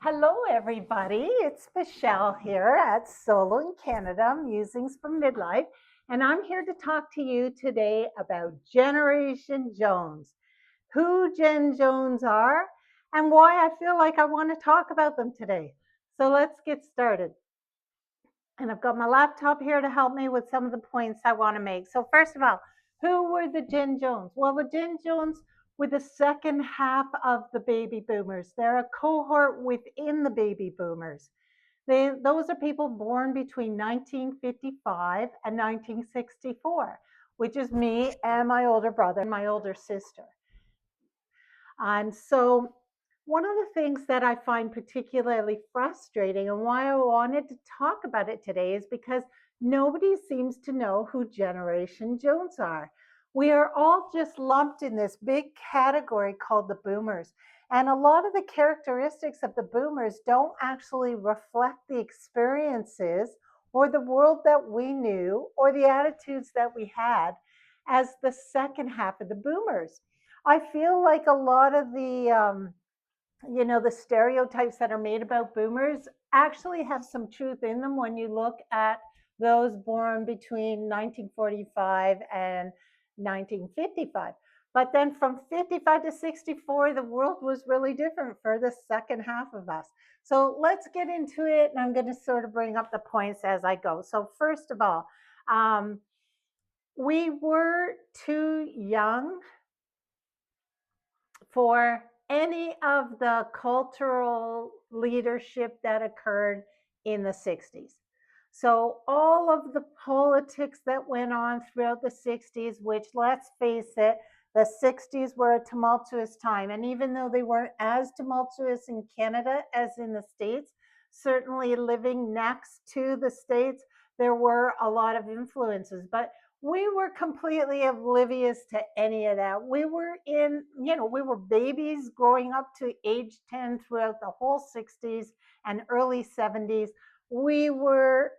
Hello, everybody. It's Michelle here at Solo in Canada, Musings from Midlife, and I'm here to talk to you today about Generation Jones, who Gen Jones are, and why I feel like I want to talk about them today. So let's get started. And I've got my laptop here to help me with some of the points I want to make. So, first of all, who were the Gen Jones? Well, the Gen Jones were the second half of the baby boomers. They're a cohort within the baby boomers. Those are people born between 1955 and 1964, which is me and my older brother and my older sister. And so, one of the things that I find particularly frustrating and why I wanted to talk about it today is because nobody seems to know who Generation Jones are. We are all just lumped in this big category called the boomers. And a lot of the characteristics of the boomers don't actually reflect the experiences or the world that we knew or the attitudes that we had as the second half of the boomers. I feel like a lot of the stereotypes that are made about boomers actually have some truth in them when you look at those born between 1945 and 1955. But then from 55 to 64, the world was really different for the second half of us. So let's get into it, and I'm going to sort of bring up the points as I go. So, first of all, um, we were too young for any of the cultural leadership that occurred in the 60s. So, all of the politics that went on throughout the 60s, which let's face it, the 60s were a tumultuous time. And even though they weren't as tumultuous in Canada as in the States, certainly living next to the States, there were a lot of influences. But we were completely oblivious to any of that. We were babies growing up to age 10 throughout the whole 60s and early 70s. We were,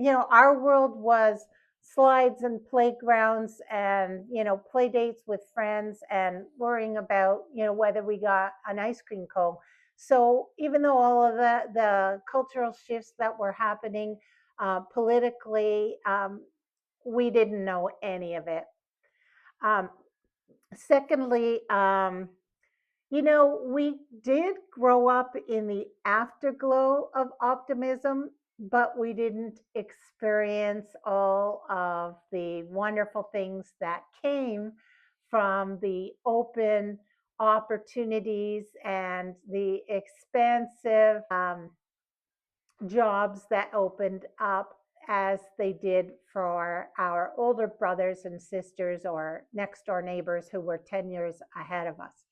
our world was slides and playgrounds and, play dates with friends and worrying about, whether we got an ice cream cone. So even though all of the cultural shifts that were happening politically, we didn't know any of it. Um, Secondly, we did grow up in the afterglow of optimism, but we didn't experience all of the wonderful things that came from the open opportunities and the expansive jobs that opened up as they did for our older brothers and sisters or next door neighbors who were 10 years ahead of us.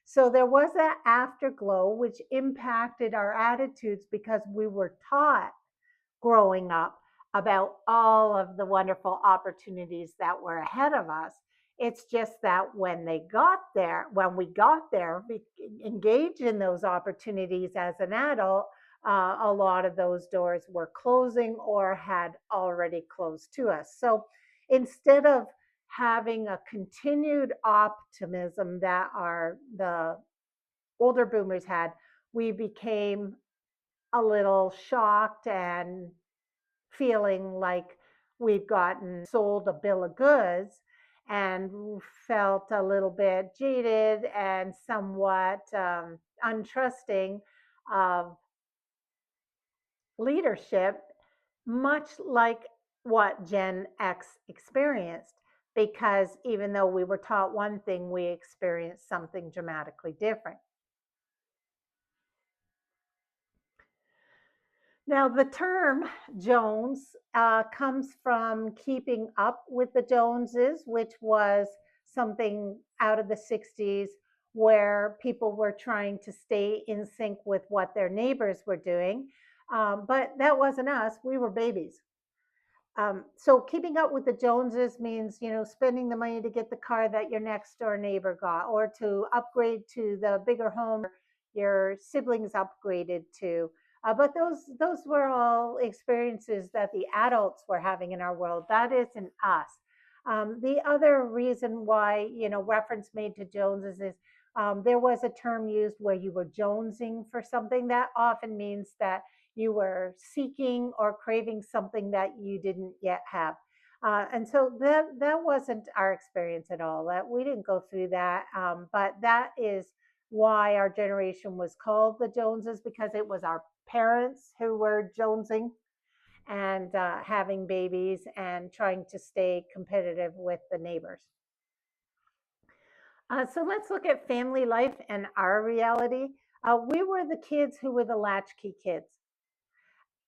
So there was that afterglow, which impacted our attitudes because we were taught growing up about all of the wonderful opportunities that were ahead of us. It's just that when we got there, engage in those opportunities as an adult, a lot of those doors were closing or had already closed to us. So instead of having a continued optimism that the older boomers had, we became a little shocked and feeling like we'd gotten sold a bill of goods and felt a little bit jaded and somewhat untrusting of leadership, much like what Gen X experienced. Because even though we were taught one thing, we experienced something dramatically different. Now, the term Jones comes from keeping up with the Joneses, which was something out of the 60s where people were trying to stay in sync with what their neighbors were doing. But that wasn't us, we were babies. So keeping up with the Joneses means, spending the money to get the car that your next door neighbor got, or to upgrade to the bigger home your siblings upgraded to. But those were all experiences that the adults were having in our world. That isn't us. The other reason why, reference made to Joneses is There was a term used where you were jonesing for something. That often means that you were seeking or craving something that you didn't yet have. And so that wasn't our experience at all. That we didn't go through that, but that is why our generation was called the Joneses, because it was our parents who were jonesing and having babies and trying to stay competitive with the neighbors. So let's look at family life and our reality. We were the kids who were the latchkey kids.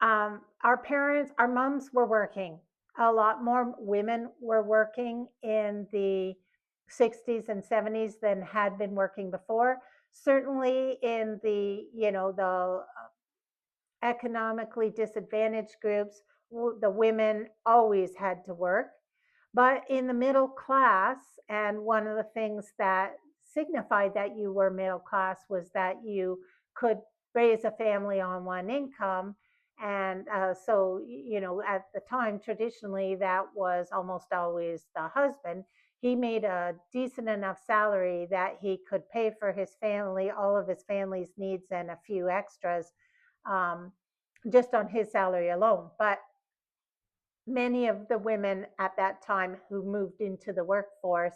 Our parents, our moms were working. A lot more women were working in the 60s and 70s than had been working before. Certainly in the, the economically disadvantaged groups, the women always had to work. But in the middle class, and one of the things that signified that you were middle class was that you could raise a family on one income. And so, at the time, traditionally, that was almost always the husband. He made a decent enough salary that he could pay for his family, all of his family's needs, and a few extras, um, just on his salary alone. But many of the women at that time who moved into the workforce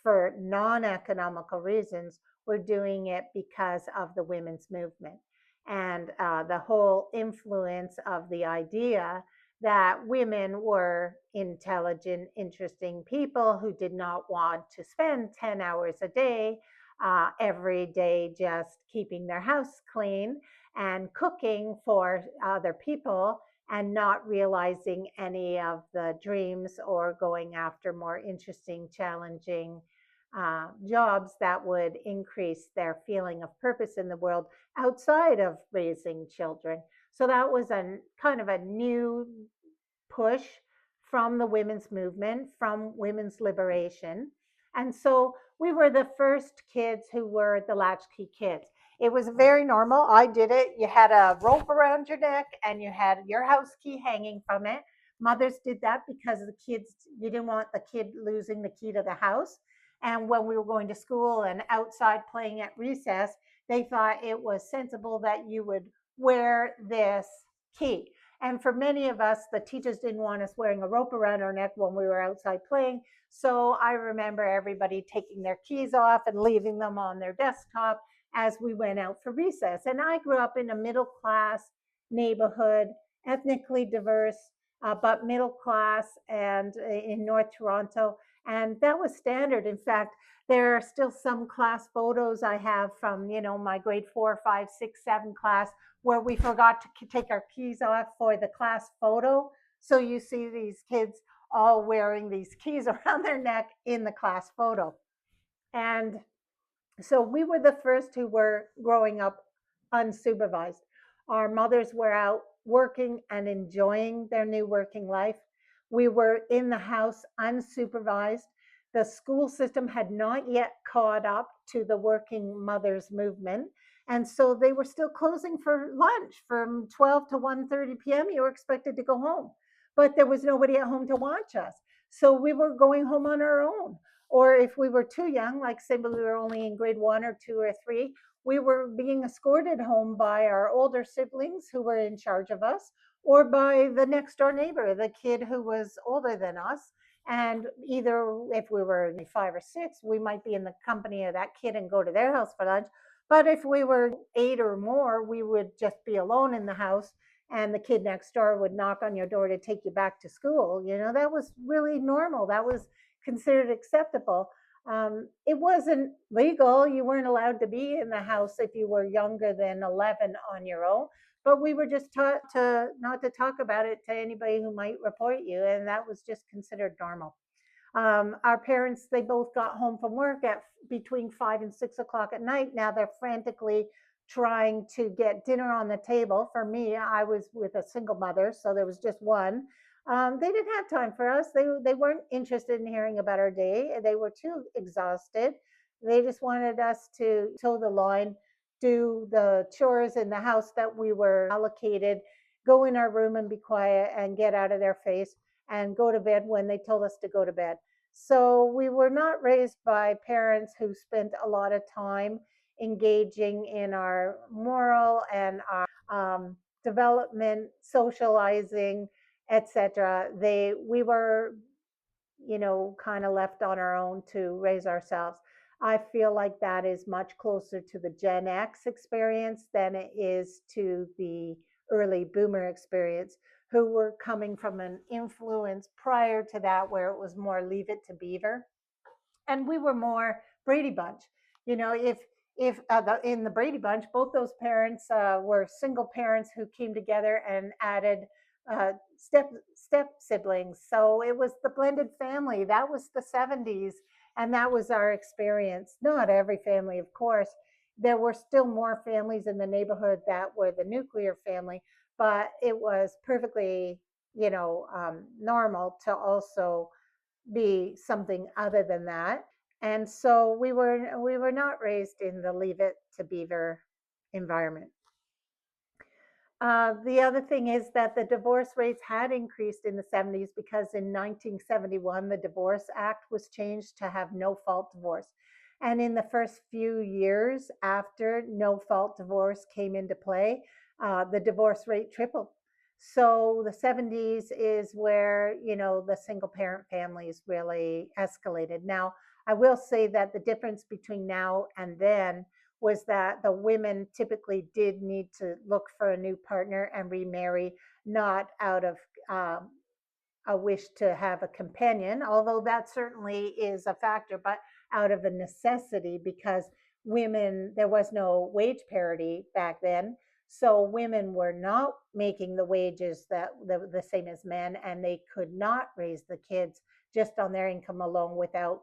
for non economical reasons were doing it because of the women's movement and the whole influence of the idea that women were intelligent, interesting people who did not want to spend 10 hours a day every day just keeping their house clean and cooking for other people and not realizing any of the dreams or going after more interesting, challenging jobs that would increase their feeling of purpose in the world outside of raising children. So that was a kind of a new push from the women's movement, from women's liberation. And so we were the first kids who were the latchkey kids. It was very normal. I did it. You had a rope around your neck and you had your house key hanging from it. Mothers did that because the kids, you didn't want the kid losing the key to the house. And when we were going to school and outside playing at recess, they thought it was sensible that you would wear this key. And for many of us, the teachers didn't want us wearing a rope around our neck when we were outside playing. So I remember everybody taking their keys off and leaving them on their desktop as we went out for recess. And I grew up in a middle class neighborhood, ethnically diverse, but middle class and in North Toronto. And that was standard. In fact, there are still some class photos I have from, my grade 4, 5, 6, 7 class where we forgot to take our keys off for the class photo. So you see these kids all wearing these keys around their neck in the class photo. And so we were the first who were growing up unsupervised. Our mothers were out working and enjoying their new working life. We were in the house unsupervised. The school system had not yet caught up to the working mothers movement. And so they were still closing for lunch from 12 to 1:30 p.m. You were expected to go home, but there was nobody at home to watch us. So we were going home on our own. Or if we were too young, like say we were only in grade 1 or 2 or 3, we were being escorted home by our older siblings who were in charge of us, or by the next door neighbor, the kid who was older than us. And either if we were 5 or 6, we might be in the company of that kid and go to their house for lunch. But if we were 8 or more, we would just be alone in the house and the kid next door would knock on your door to take you back to school. That was really normal. That was considered acceptable. It wasn't legal. You weren't allowed to be in the house if you were younger than 11 on your own. But we were just taught to not to talk about it to anybody who might report you, and that was just considered normal. Our parents, they both got home from work at between 5 and 6 o'clock at night. Now they're frantically trying to get dinner on the table. For me, I was with a single mother, so there was just one. They didn't have time for us. They weren't interested in hearing about our day. They were too exhausted. They just wanted us to toe the line, do the chores in the house that we were allocated, go in our room and be quiet and get out of their face and go to bed when they told us to go to bed. So we were not raised by parents who spent a lot of time engaging in our moral and our development, socializing, etc. They we were, kind of left on our own to raise ourselves. I feel like that is much closer to the Gen X experience than it is to the early boomer experience, who were coming from an influence prior to that where it was more leave it to beaver, and we were more Brady Bunch. If in the Brady Bunch, both those parents were single parents who came together and added step siblings, so it was the blended family. That was the 70s, and that was our experience. Not every family, of course. There were still more families in the neighborhood that were the nuclear family, but it was perfectly, normal to also be something other than that. And so we were not raised in the leave it to beaver environment. The other thing is that the divorce rates had increased in the 70s because in 1971, the Divorce Act was changed to have no fault divorce. And in the first few years after no fault divorce came into play, the divorce rate tripled. So the 70s is where, the single parent families really escalated. Now, I will say that the difference between now and then was that the women typically did need to look for a new partner and remarry, not out of um, a wish to have a companion, although that certainly is a factor, but out of a necessity because there was no wage parity back then. So women were not making the wages that the same as men, and they could not raise the kids just on their income alone without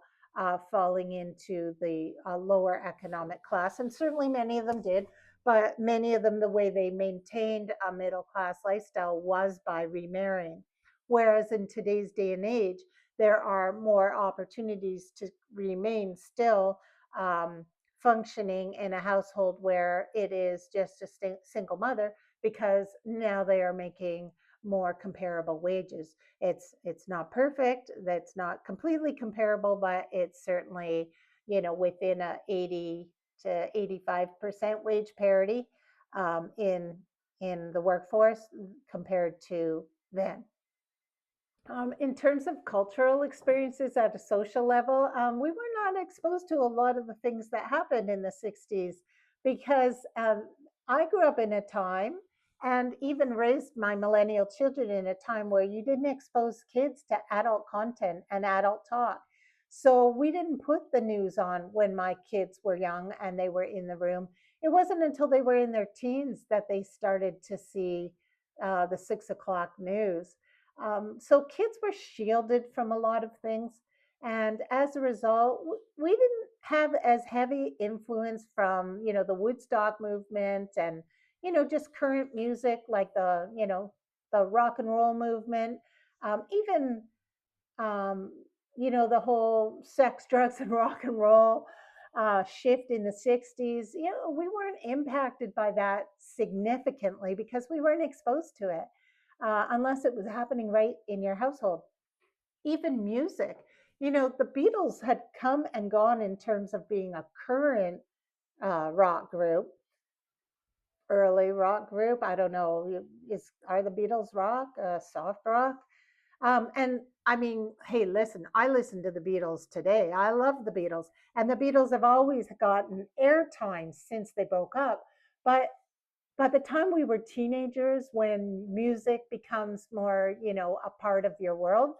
falling into the lower economic class. And certainly many of them did, but many of them, the way they maintained a middle class lifestyle was by remarrying. Whereas in today's day and age, there are more opportunities to remain still um, functioning in a household where it is just a single mother, because now they are making more comparable wages. It's not perfect. That's not completely comparable, but it's certainly, within a 80 to 85% wage parity in the workforce compared to then. In terms of cultural experiences at a social level, we were not exposed to a lot of the things that happened in the 60s because I grew up in a time and even raised my millennial children in a time where you didn't expose kids to adult content and adult talk. So we didn't put the news on when my kids were young and they were in the room. It wasn't until they were in their teens that they started to see the 6 o'clock news. So kids were shielded from a lot of things. And as a result, we didn't have as heavy influence from, the Woodstock movement and, just current music like the rock and roll movement. Even, um, the whole sex, drugs, and rock and roll shift in the 60s. We weren't impacted by that significantly because we weren't exposed to it unless it was happening right in your household. Even music, the Beatles had come and gone in terms of being a current rock group, early rock group. I don't know, are the Beatles rock, soft rock? And I mean, hey, listen, I listen to the Beatles today. I love the Beatles, and the Beatles have always gotten airtime since they broke up. But by the time we were teenagers, when music becomes more, a part of your world,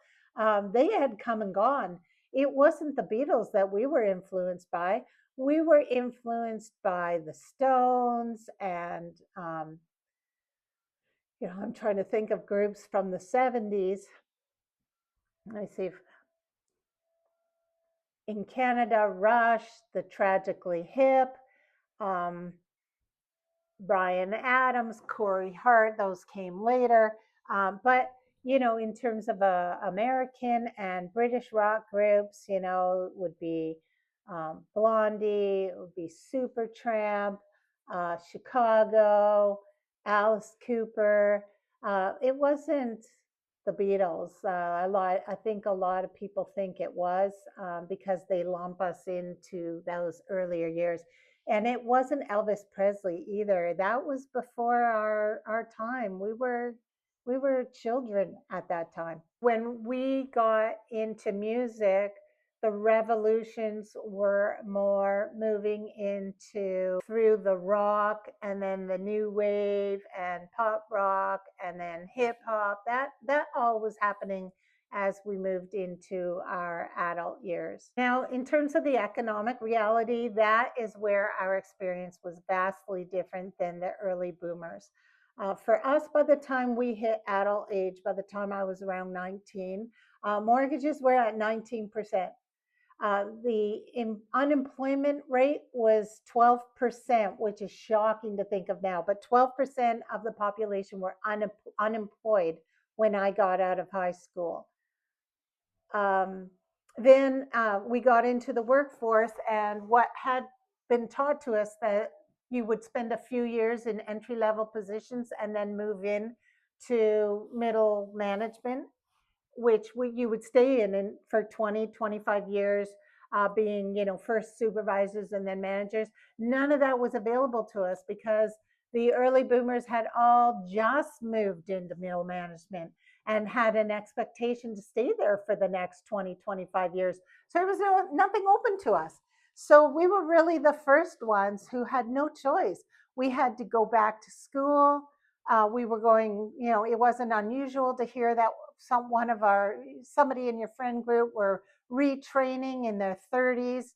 they had come and gone. It wasn't the Beatles that we were influenced by. We were influenced by the Stones, and I'm trying to think of groups from the 70s. Let me see if in Canada, Rush, the Tragically Hip, um, Brian Adams, Corey Hart, those came later. But, in terms of American and British rock groups, would be Blondie, it would be Supertramp, Chicago, Alice Cooper. It wasn't. the Beatles. I think a lot of people think it was because they lump us into those earlier years. And it wasn't Elvis Presley either. That was before our time. We were children at that time. When we got into music, the revolutions were more moving into through the rock and then the new wave and pop rock and then hip hop. That all was happening as we moved into our adult years. Now, in terms of the economic reality, that is where our experience was vastly different than the early boomers. For us, by the time we hit adult age, by the time I was around 19, mortgages were at 19%. The unemployment rate was 12%, which is shocking to think of now, but 12% of the population were unemployed when I got out of high school. Um, then we got into the workforce, and what had been taught to us that you would spend a few years in entry level positions and then move in to middle management, which you would stay in for 20, 25 years, being, first supervisors and then managers. None of that was available to us because the early boomers had all just moved into middle management and had an expectation to stay there for the next 20, 25 years. So there was nothing open to us. So we were really the first ones who had no choice. We had to go back to school. We were going, it wasn't unusual to hear that somebody in your friend group were retraining in their 30s.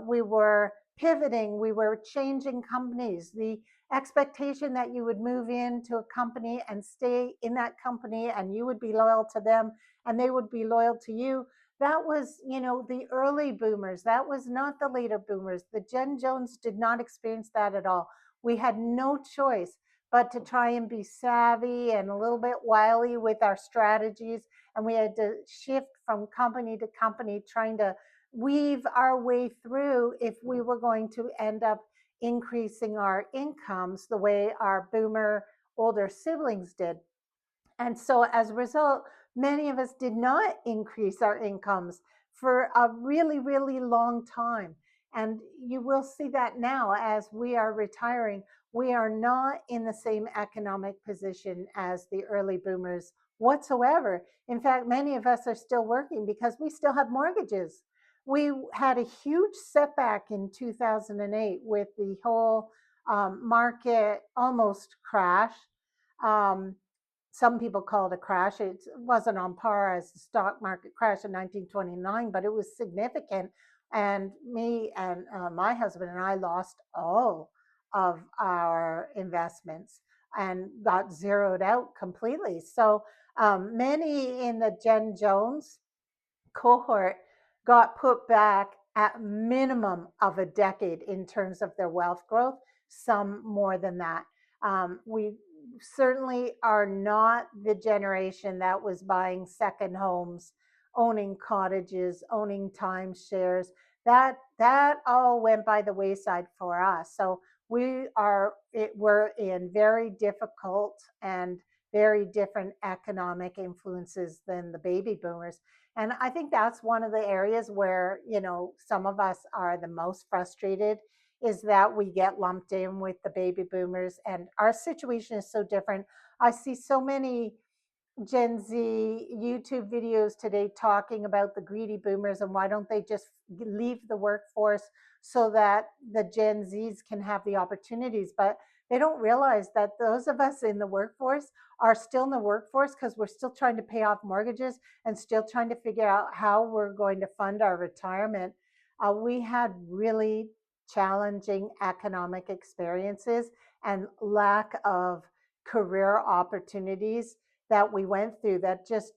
We were pivoting, we were changing companies. The expectation that you would move into a company and stay in that company and you would be loyal to them and they would be loyal to you. That was, the early boomers. That was not the later boomers. The Gen Jones did not experience that at all. We had no choice but to try and be savvy and a little bit wily with our strategies. And we had to shift from company to company, trying to weave our way through if we were going to end up increasing our incomes the way our boomer older siblings did. And so as a result, many of us did not increase our incomes for a really, really long time. And you will see that now as we are retiring. We are not in the same economic position as the early boomers whatsoever. In fact, many of us are still working because we still have mortgages. We had a huge setback in 2008 with the whole market almost crash. Um, some people call it a crash. It wasn't on par as the stock market crash in 1929, but it was significant. And me and my husband and I lost all of our investments and got zeroed out completely. So many in the Gen Jones cohort got put back at minimum of a decade in terms of their wealth growth, some more than that. We certainly are not the generation that was buying second homes, owning cottages, owning timeshares. That all went by the wayside for us. So we're in very difficult and very different economic influences than the baby boomers. And I think that's one of the areas where, some of us are the most frustrated is that we get lumped in with the baby boomers and our situation is so different. I see so many Gen Z YouTube videos today talking about the greedy boomers and why don't they just leave the workforce so that the Gen Zs can have the opportunities. But they don't realize that those of us in the workforce are still in the workforce because we're still trying to pay off mortgages and still trying to figure out how we're going to fund our retirement. We had really challenging economic experiences and lack of career opportunities that we went through that just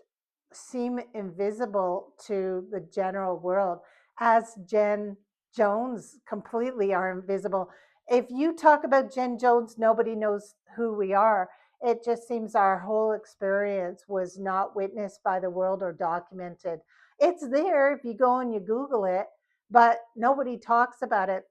seem invisible to the general world, as Gen Jones completely are invisible. If you talk about Gen Jones, nobody knows who we are. It just seems our whole experience was not witnessed by the world or documented. It's there if you go and you Google it, but nobody talks about it.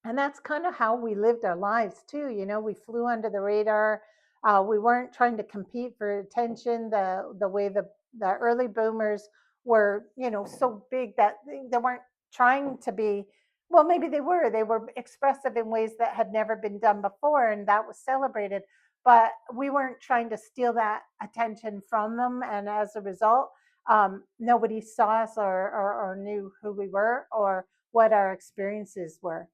And that's kind of how we lived our lives too. We flew under the radar. We weren't trying to compete for attention the way the early boomers were, so big that they weren't trying to be. Well, maybe they were expressive in ways that had never been done before, and that was celebrated. But we weren't trying to steal that attention from them, and as a result, nobody saw us or knew who we were or what our experiences were.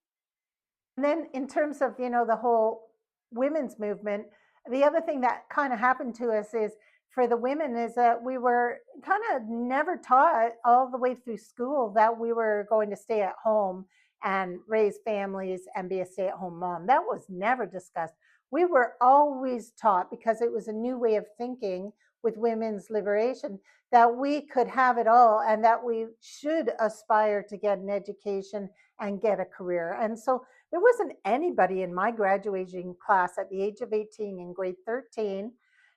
And then in terms of, the whole women's movement, the other thing that kind of happened to us is for the women is that we were kind of never taught all the way through school that we were going to stay at home and raise families and be a stay-at-home mom. That was never discussed. We were always taught, because it was a new way of thinking with women's liberation, that we could have it all and that we should aspire to get an education and get a career. And so there wasn't anybody in my graduating class at the age of 18 in grade 13.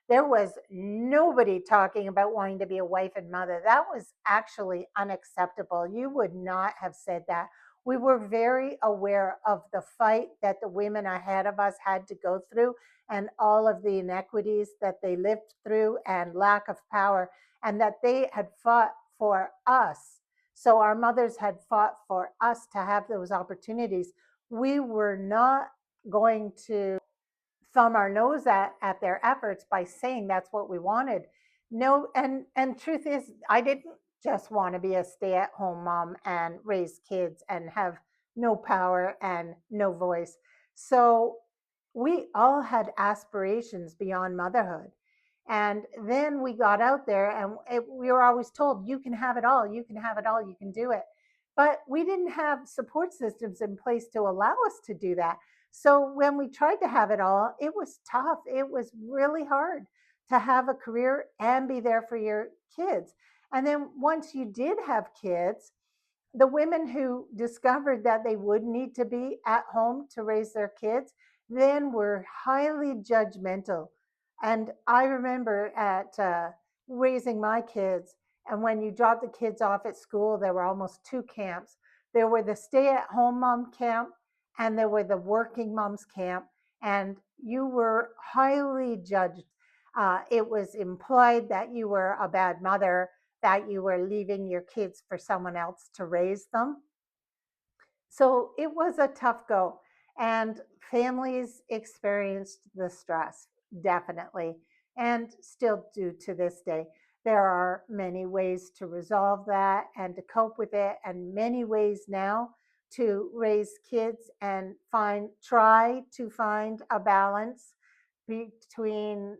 There was nobody talking about wanting to be a wife and mother. That was actually unacceptable. You would not have said that. We were very aware of the fight that the women ahead of us had to go through and all of the inequities that they lived through and lack of power, and that they had fought for us. So our mothers had fought for us to have those opportunities. We were not going to thumb our nose at their efforts by saying that's what we wanted. No, and truth is, I didn't just want to be a stay-at-home mom and raise kids and have no power and no voice. So we all had aspirations beyond motherhood. And then we got out there, and we were always told, you can have it all, you can have it all, you can do it. But we didn't have support systems in place to allow us to do that. So when we tried to have it all, it was tough. It was really hard to have a career and be there for your kids. And then once you did have kids, the women who discovered that they would need to be at home to raise their kids then were highly judgmental. And I remember at raising my kids, and when you drop the kids off at school, there were almost two camps. There were the stay at home mom camp, and there were the working moms camp, and you were highly judged. It was implied that you were a bad mother, that you were leaving your kids for someone else to raise them. So it was a tough go. And families experienced the stress, definitely, and still do to this day. There are many ways to resolve that and to cope with it, and many ways now to raise kids and try to find a balance between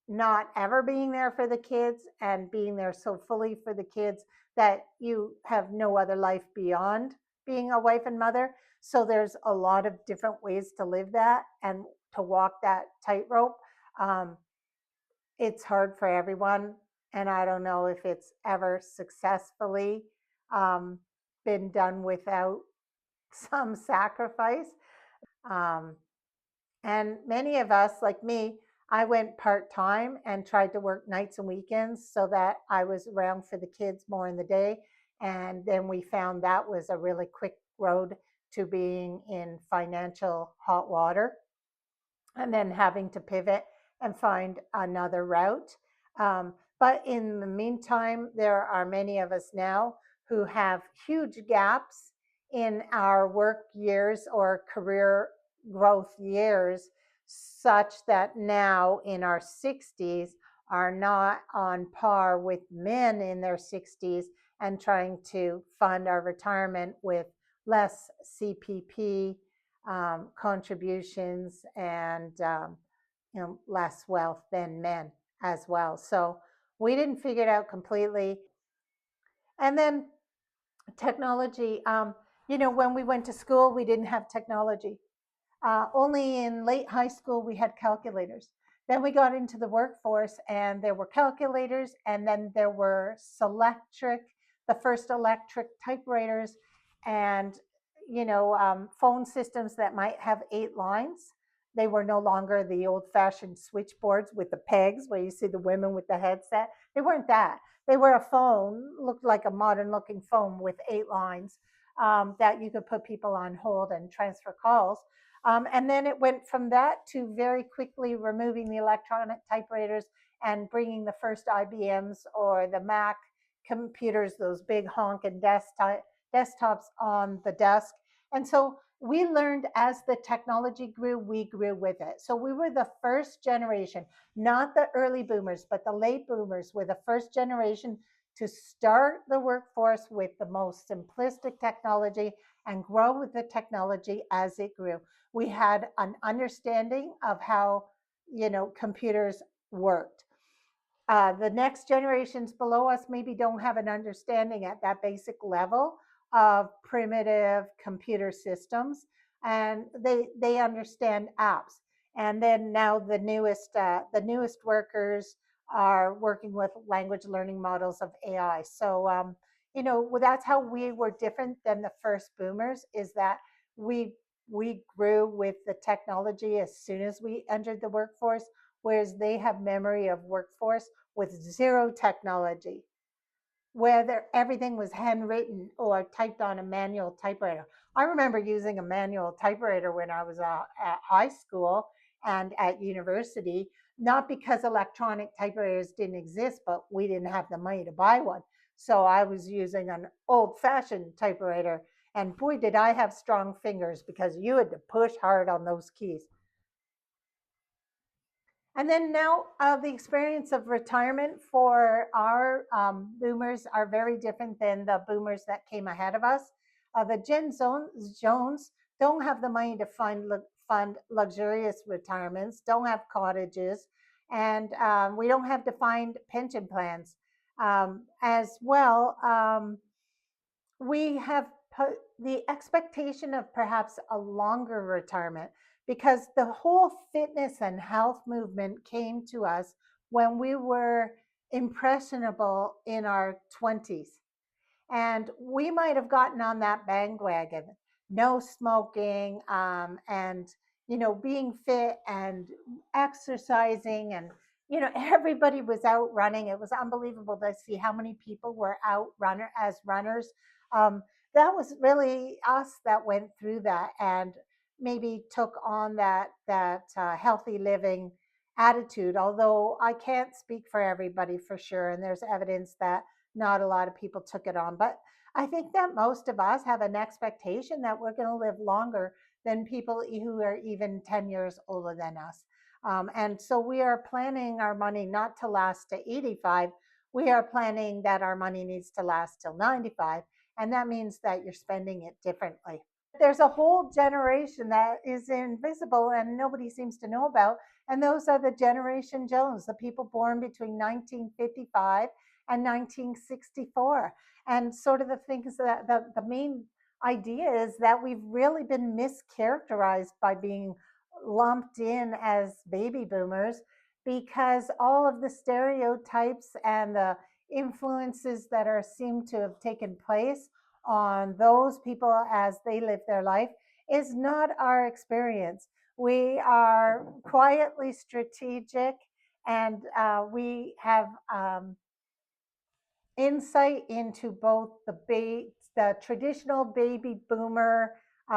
not ever being there for the kids and being there so fully for the kids that you have no other life beyond being a wife and mother. So there's a lot of different ways to live that and to walk that tightrope. Um, it's hard for everyone, and I don't know if it's ever successfully um, been done without some sacrifice. Um, and many of us, like me, I went part time and tried to work nights and weekends so that I was around for the kids more in the day. And then we found that was a really quick road to being in financial hot water, and then having to pivot and find another route. But in the meantime, there are many of us now who have huge gaps in our work years or career growth years, such that now in our 60s are not on par with men in their 60s and trying to fund our retirement with less CPP contributions and less wealth than men as well. So we didn't figure it out completely. And then technology. When we went to school, we didn't have technology. Only in late high school we had calculators. Then we got into the workforce, and there were calculators, and then there were the first electric typewriters, and phone systems that might have 8 lines. They were no longer the old-fashioned switchboards with the pegs where you see the women with the headset. They weren't that. They were a phone, looked like a modern-looking phone with 8 lines that you could put people on hold and transfer calls. And then it went from that to very quickly removing the electronic typewriters and bringing the first IBMs or the Mac computers, those big honking desktops on the desk. And so we learned as the technology grew, we grew with it. So we were the first generation, not the early boomers, but the late boomers were the first generation to start the workforce with the most simplistic technology and grow with the technology as it grew. We had an understanding of how, computers worked. The next generations below us maybe don't have an understanding at that basic level of primitive computer systems, and they understand apps. And then now the newest workers are working with language learning models of AI. So well, that's how we were different than the first boomers. Is that we we grew with the technology as soon as we entered the workforce, whereas they have memory of workforce with zero technology, whether everything was handwritten or typed on a manual typewriter. I remember using a manual typewriter when I was at high school and at university, not because electronic typewriters didn't exist, but we didn't have the money to buy one. So I was using an old fashioned typewriter. And boy, did I have strong fingers because you had to push hard on those keys. And then now, the experience of retirement for our boomers are very different than the boomers that came ahead of us. The Jones don't have the money to fund luxurious retirements, don't have cottages, and we don't have defined pension plans. As well, we have put the expectation of perhaps a longer retirement because the whole fitness and health movement came to us when we were impressionable in our 20s. And we might have gotten on that bandwagon, no smoking, and being fit and exercising, and everybody was out running. It was unbelievable to see how many people were out as runners. um, that was really us that went through that and maybe took on that healthy living attitude, although I can't speak for everybody for sure, and there's evidence that not a lot of people took it on. But I think that most of us have an expectation that we're going to live longer than people who are even 10 years older than us. And so we are planning our money not to last to 85. We are planning that our money needs to last till 95. And that means that you're spending it differently. There's a whole generation that is invisible and nobody seems to know about. And those are the Generation Jones, the people born between 1955 and 1964. And sort of the things that the main idea is that we've really been mischaracterized by being lumped in as baby boomers because all of the stereotypes and the influences that are seem to have taken place on those people as they live their life is not our experience. We are quietly strategic, and we have insight into both the traditional baby boomer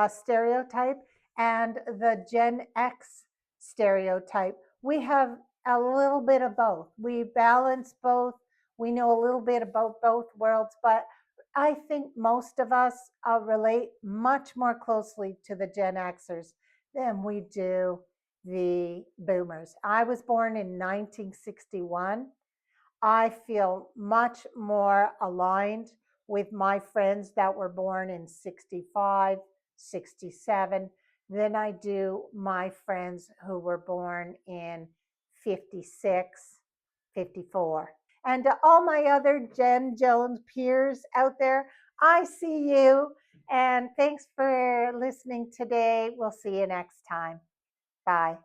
stereotype and the Gen X stereotype. We have a little bit of both. We balance both. We know a little bit about both worlds, but I think most of us relate much more closely to the Gen Xers than we do the boomers. I was born in 1961. I feel much more aligned with my friends that were born in 65, 67 than I do my friends who were born in 56, 54. And to all my other Jen Jones peers out there, I see you. And thanks for listening today. We'll see you next time. Bye.